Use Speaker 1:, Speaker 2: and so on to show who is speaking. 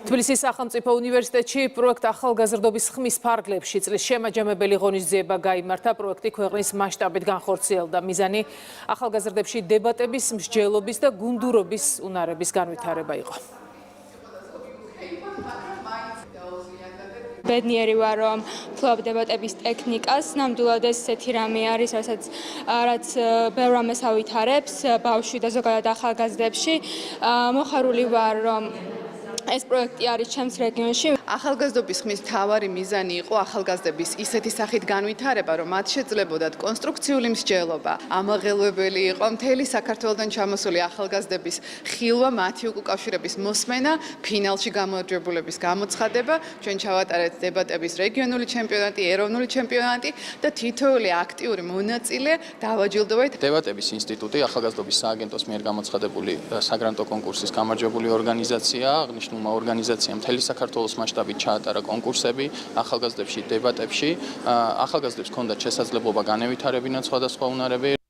Speaker 1: თბილისის სახელმწიფო უნივერსიტეტში პროექტ ახალგაზრდობის ხმის ფარგლებში წლის შემაჯამებელი ღონისძიება გაიმართა. პროექტი ქვეყნის მასშტაბით განხორციელდა. მიზანი ახალგაზრდებში დებატების, მსჯელობის და გუნდურობის უნარების განვითარება იყო.
Speaker 2: Ბედნიერი ვარ, რომ ვფლობ დებატების ტექნიკას. ნამდვილად ეს ესეთი რამე არის, რაც ბევრ რამეს ავითარებს ბავშვი და ზოგადად ახალგაზრდებში. მოხარული ვარ, რომ ეს პროექტი არის ჩემს რეგიონში.
Speaker 3: ახალგაზრდობის ხმის მთავარი მიზანი იყო ახალგაზრდების ისეთი სახით განვითარება, რომ მათ შეძლებოდათ კონსტრუქციული მსჯელობა. ამაღელვებელი იყო მთელი საქართველოდან ჩამოსული ახალგაზრდების ხილვა, მათი უკავშირების მოსმენა, ფინალში გამარჯვებულების გამოცხადება. ჩვენ ჩავატარეთ დებატების რეგიონული ჩემპიონატი, ეროვნული ჩემპიონატი და თითოეული აქტიური მონაწილე დავაჯილდოვეთ.
Speaker 4: დებატების ინსტიტუტი ახალგაზრდობის სააგენტოს მიერ გამოცხადებული საგრანტო კონკურსის გამარჯვებული ორგანიზაციაა. აღნიშნულმა ორგანიზაციამ მთელი საქართველოს მასშტაბით ჩაატარა კონკურსები ახალგაზრდებში დებატებში. ახალგაზრდებს ჰქონდათ შესაძლებლობა განევითარებინათ სხვადასხვა უნარები.